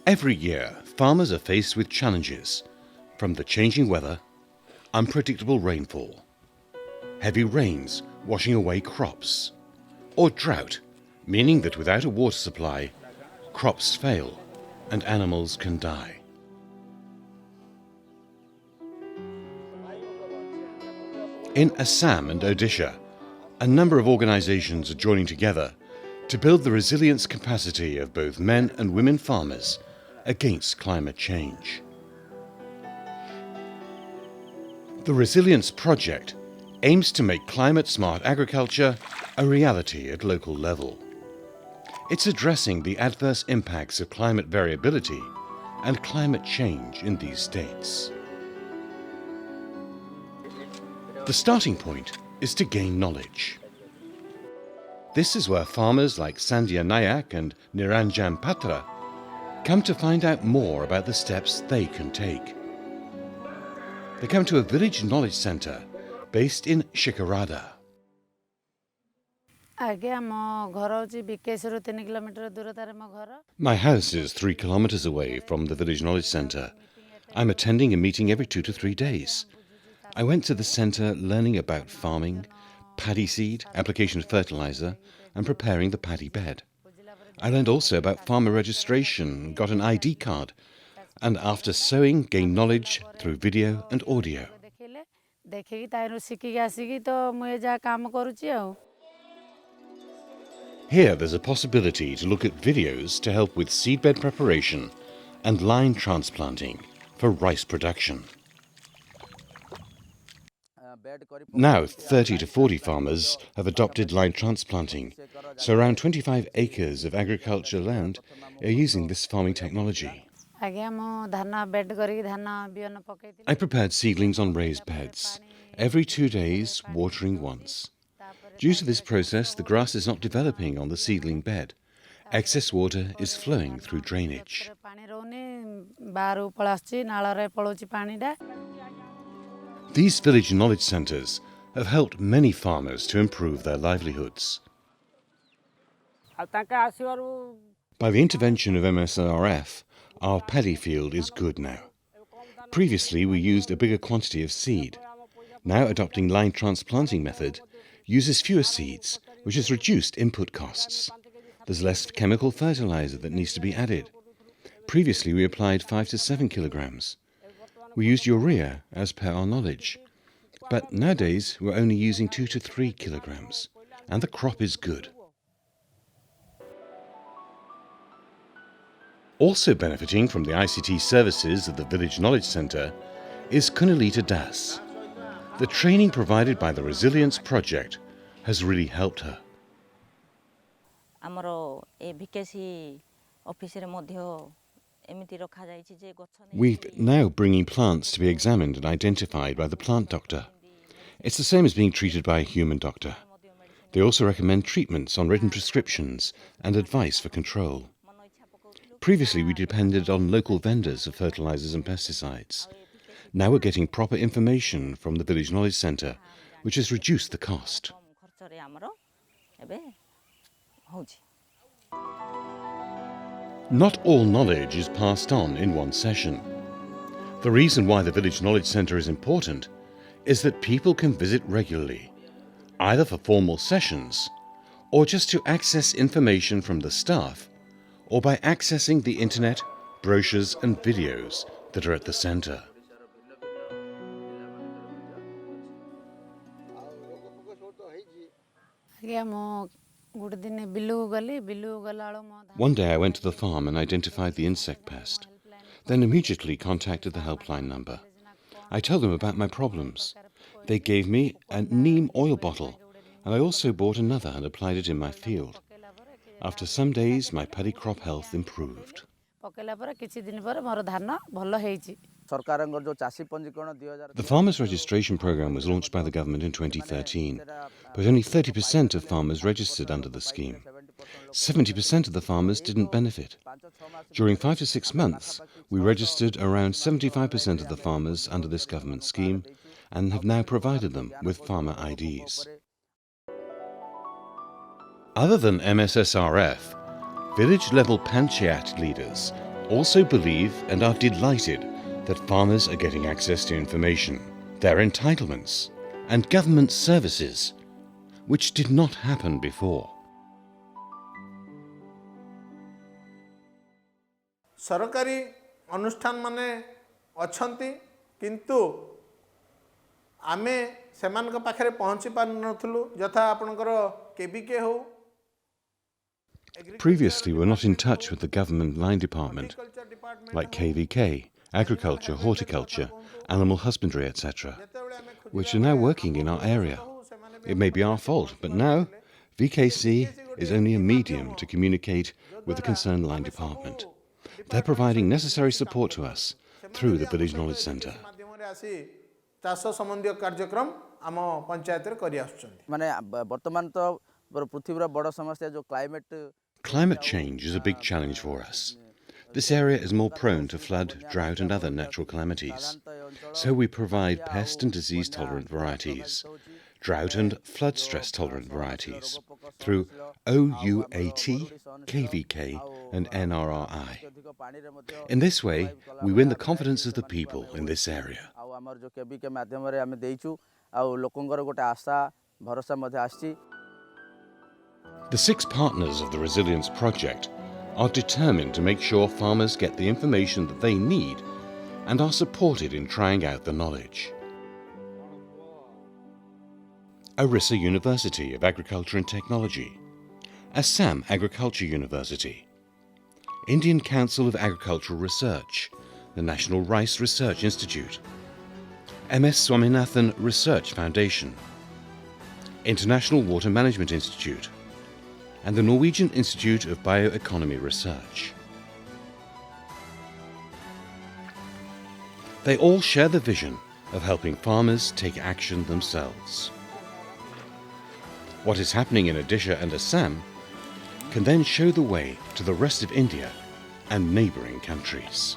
Every year, farmers are faced with challenges, from the changing weather, unpredictable rainfall, heavy rains washing away crops, or drought, meaning that without a water supply, crops fail and animals can die. In Assam and Odisha, a number of organizations are joining together to build the resilience capacity of both men and women farmers against climate change. The Resilience Project aims to make climate-smart agriculture a reality at local level. It's addressing the adverse impacts of climate variability and climate change in these states. The starting point is to gain knowledge. This is where farmers like Sandhya Nayak and Niranjan Patra come to find out more about the steps they can take. They come to a village knowledge centre based in Shikarada. My house is 3 kilometres away from the village knowledge centre. I'm attending a meeting every 2 to 3 days. I went to the centre learning about farming, paddy seed, application of fertiliser, and preparing the paddy bed. I learned also about farmer registration, got an ID card, and after sowing, gained knowledge through video and audio. Here there's a possibility to look at videos to help with seedbed preparation and line transplanting for rice production. Now 30 to 40 farmers have adopted line transplanting, so around 25 acres of agriculture land are using this farming technology. I prepared seedlings on raised beds, every 2 days watering once. Due to this process, the grass is not developing on the seedling bed. Excess water is flowing through drainage. These village knowledge centres have helped many farmers to improve their livelihoods. By the intervention of MSSRF, our paddy field is good now. Previously, we used a bigger quantity of seed. Now adopting line transplanting method uses fewer seeds, which has reduced input costs. There's less chemical fertiliser that needs to be added. Previously, we applied 5 to 7 kilograms. We used urea as per our knowledge. But nowadays, we're only using 2 to 3 kilograms, and the crop is good. Also benefiting from the ICT services of the Village Knowledge Centre is Kunilata Das. The training provided by the Resilience Project has really helped her. We're now bringing plants to be examined and identified by the plant doctor. It's the same as being treated by a human doctor. They also recommend treatments on written prescriptions and advice for control. Previously, we depended on local vendors of fertilizers and pesticides. Now we're getting proper information from the Village Knowledge Centre, which has reduced the cost. Not all knowledge is passed on in one session. The reason why the Village Knowledge Centre is important is that people can visit regularly, either for formal sessions or just to access information from the staff, or by accessing the internet, brochures and videos that are at the centre. One day I went to the farm and identified the insect pest, then immediately contacted the helpline number. I told them about my problems. They gave me a neem oil bottle, and I also bought another and applied it in my field. After some days, my paddy crop health improved. The Farmers Registration Programme was launched by the government in 2013, but only 30% of farmers registered under the scheme. 70% of the farmers didn't benefit. During 5 to 6 months, we registered around 75% of the farmers under this government scheme and have now provided them with farmer IDs. Other than MSSRF, village-level panchayat leaders also believe and are delighted that farmers are getting access to information, their entitlements, and government services, which did not happen before. सरकारी अनुष्ठान माने अछंती किंतु आमे सेमानक पाखरे पहुंची पार नथुलु यथा आपनकर KBK हो. Previously, we were not in touch with the government line department, like KVK, agriculture, horticulture, animal husbandry, etc., which are now working in our area. It may be our fault, but now VKC is only a medium to communicate with the concerned line department. They're providing necessary support to us through the Village Knowledge Centre. चाष संबंधी कार्यक्रम आम पंचायत रे करि आछुछन्ती माने वर्तमान तो पृथ्वीर बड़ समस्या जो Climate change is a big challenge for us. This area is more prone to flood, drought and other natural calamities. So we provide pest and disease tolerant varieties, drought and flood stress tolerant varieties through OUAT, KVK and NRRI. In this way, we win the confidence of the people in this area. The 6 partners of the Resilience Project are determined to make sure farmers get the information that they need and are supported in trying out the knowledge. Orissa University of Agriculture and Technology, Assam Agriculture University, Indian Council of Agricultural Research, the National Rice Research Institute, MS Swaminathan Research Foundation, International Water Management Institute, and the Norwegian Institute of Bioeconomy Research. They all share the vision of helping farmers take action themselves. What is happening in Odisha and Assam can then show the way to the rest of India and neighbouring countries.